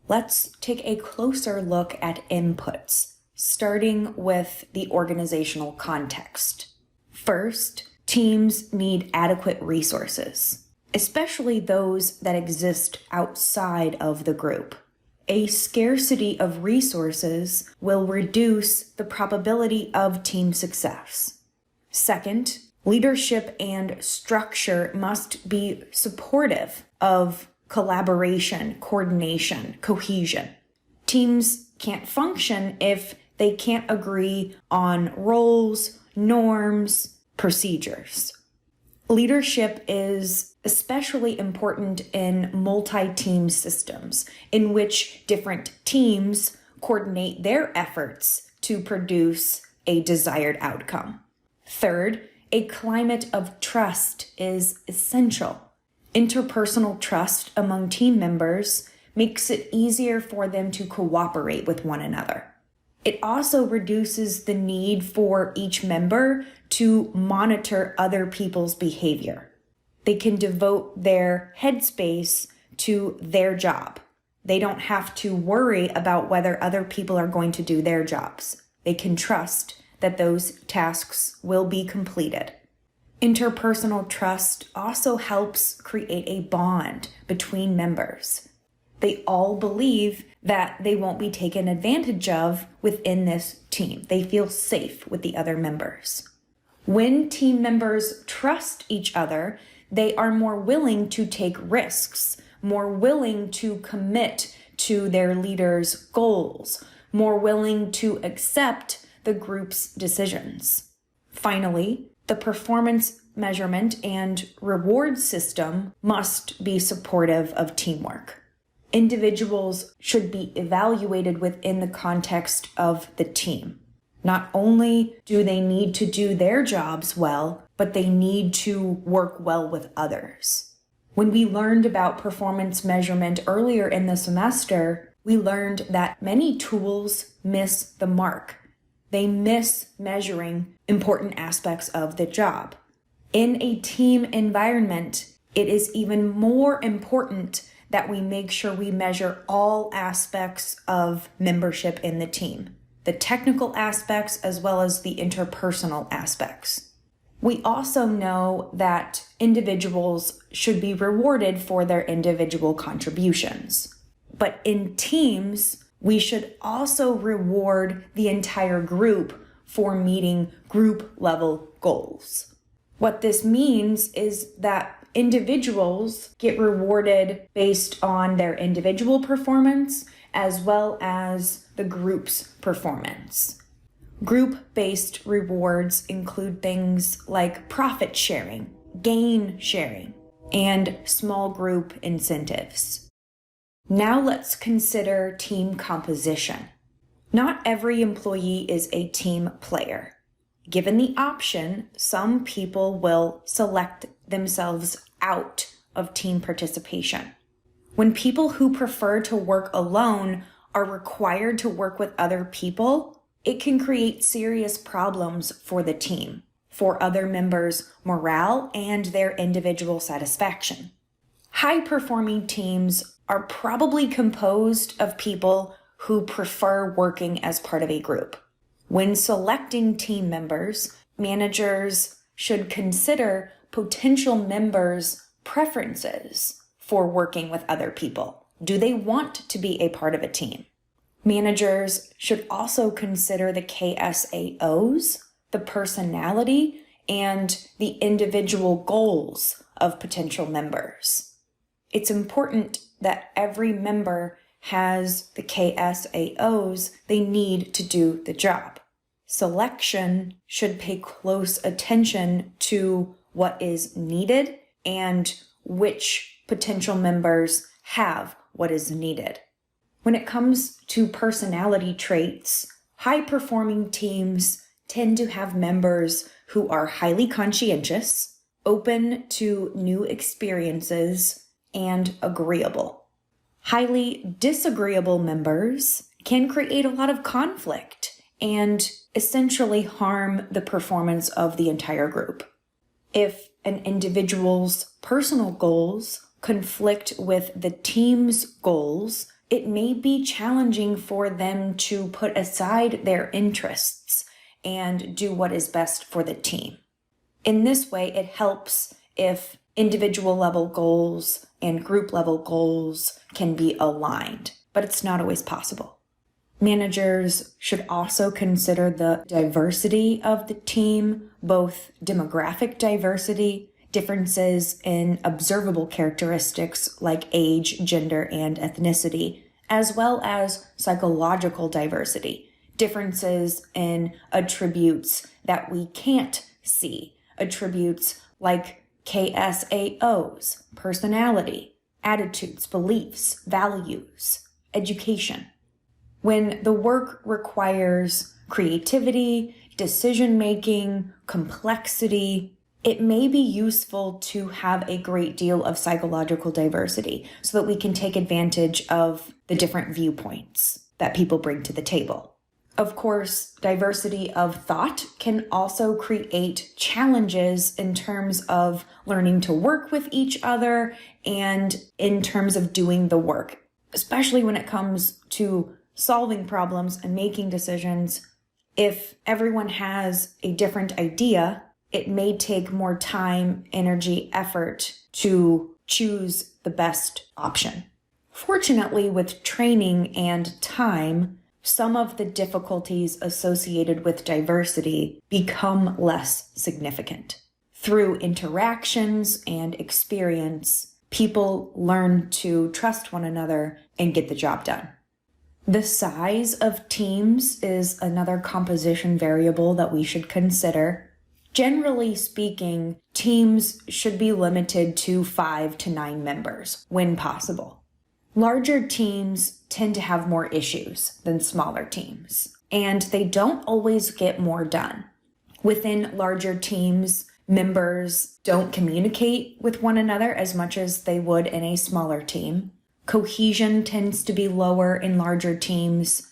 Let's take a closer look at inputs, starting with the organizational context. First, teams need adequate resources, especially those that exist outside of the group. A scarcity of resources will reduce the probability of team success. Second, leadership and structure must be supportive of collaboration, coordination, cohesion. Teams can't function if they can't agree on roles, norms, procedures. Leadership is especially important in multi-team systems in which different teams coordinate their efforts to produce a desired outcome. Third, a climate of trust is essential. Interpersonal trust among team members makes it easier for them to cooperate with one another. It also reduces the need for each member to monitor other people's behavior. They can devote their headspace to their job. They don't have to worry about whether other people are going to do their jobs. They can trust that those tasks will be completed. Interpersonal trust also helps create a bond between members. They all believe that they won't be taken advantage of within this team. They feel safe with the other members. When team members trust each other, they are more willing to take risks, more willing to commit to their leader's goals, more willing to accept the group's decisions. Finally, the performance measurement and reward system must be supportive of teamwork. Individuals should be evaluated within the context of the team. Not only do they need to do their jobs well, but they need to work well with others. When we learned about performance measurement earlier in the semester, we learned that many tools miss the mark. They miss measuring important aspects of the job. In a team environment, it is even more important that we make sure we measure all aspects of membership in the team, the technical aspects as well as the interpersonal aspects. We also know that individuals should be rewarded for their individual contributions. But in teams, we should also reward the entire group for meeting group level goals. What this means is that individuals get rewarded based on their individual performance as well as the group's performance. Group-based rewards include things like profit sharing, gain sharing, and small group incentives. Now let's consider team composition. Not every employee is a team player. Given the option, some people will select themselves out of team participation. When people who prefer to work alone are required to work with other people, it can create serious problems for the team, for other members' morale and their individual satisfaction. High-performing teams are probably composed of people who prefer working as part of a group. When selecting team members, managers should consider potential members' preferences for working with other people. Do they want to be a part of a team? Managers should also consider the KSAOs, the personality, and the individual goals of potential members. It's important that every member has the KSAOs they need to do the job. Selection should pay close attention to what is needed and which potential members have what is needed. When it comes to personality traits, high-performing teams tend to have members who are highly conscientious, open to new experiences, and agreeable. Highly disagreeable members can create a lot of conflict and essentially harm the performance of the entire group. If an individual's personal goals conflict with the team's goals, it may be challenging for them to put aside their interests and do what is best for the team. In this way, it helps if individual level goals and group level goals can be aligned, but it's not always possible. Managers should also consider the diversity of the team, both demographic diversity, differences in observable characteristics like age, gender, and ethnicity, as well as psychological diversity, differences in attributes that we can't see, attributes like KSAOs, personality, attitudes, beliefs, values, education. When the work requires creativity, decision-making, complexity, it may be useful to have a great deal of psychological diversity so that we can take advantage of the different viewpoints that people bring to the table. Of course, diversity of thought can also create challenges in terms of learning to work with each other and in terms of doing the work, especially when it comes to solving problems and making decisions. If everyone has a different idea, it may take more time, energy, effort to choose the best option. Fortunately, with training and time, some of the difficulties associated with diversity become less significant. Through interactions and experience, people learn to trust one another and get the job done. The size of teams is another composition variable that we should consider. Generally speaking, teams should be limited to 5 to 9 members when possible. Larger teams tend to have more issues than smaller teams, and they don't always get more done. Within larger teams, members don't communicate with one another as much as they would in a smaller team. Cohesion tends to be lower in larger teams.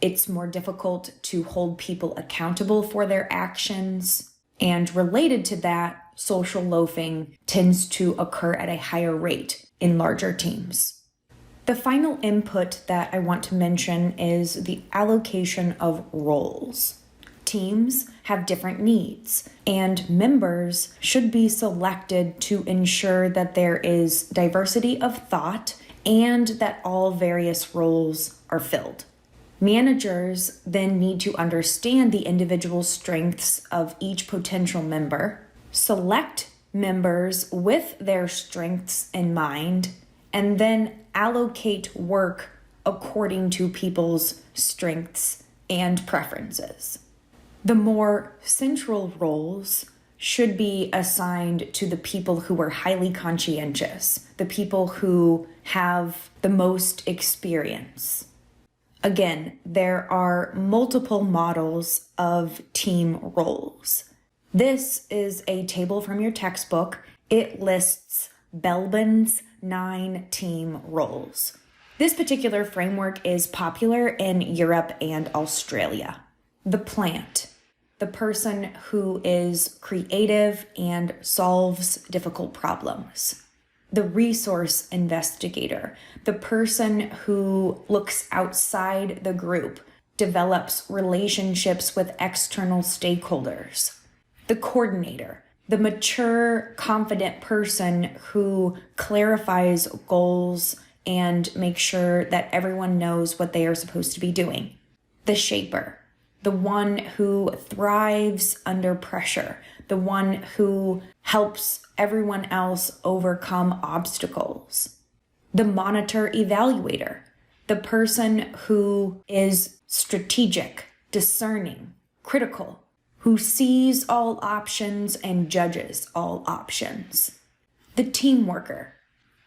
It's more difficult to hold people accountable for their actions. And related to that, social loafing tends to occur at a higher rate in larger teams. The final input that I want to mention is the allocation of roles. Teams have different needs, and members should be selected to ensure that there is diversity of thought and that all various roles are filled. Managers then need to understand the individual strengths of each potential member, select members with their strengths in mind, and then allocate work according to people's strengths and preferences. The more central roles should be assigned to the people who are highly conscientious, the people who have the most experience. Again, there are multiple models of team roles. This is a table from your textbook. It lists Belbin's 9 team roles. This particular framework is popular in Europe and Australia. The plant, the person who is creative and solves difficult problems. The resource investigator, the person who looks outside the group, develops relationships with external stakeholders. The coordinator, the mature, confident person who clarifies goals and makes sure that everyone knows what they are supposed to be doing. The shaper, the one who thrives under pressure, the one who helps everyone else overcome obstacles. The monitor evaluator, the person who is strategic, discerning, critical, who sees all options and judges all options. The team worker,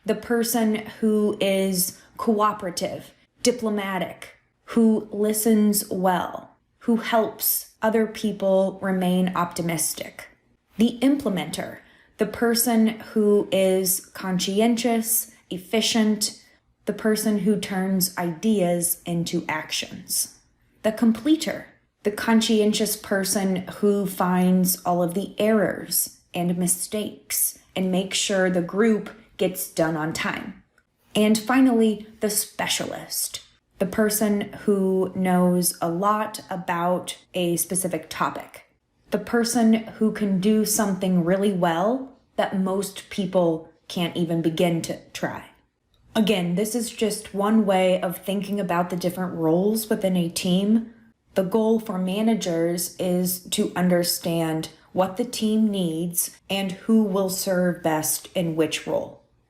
the person who is cooperative, diplomatic, who listens well, who helps other people remain optimistic. The implementer, the person who is conscientious, efficient, the person who turns ideas into actions. The completer, the conscientious person who finds all of the errors and mistakes and makes sure the group gets done on time. And finally, the specialist, the person who knows a lot about a specific topic, the person who can do something really well that most people can't even begin to try. Again, this is just one way of thinking about the different roles within a team. The goal for managers is to understand what the team needs and who will serve best in which role.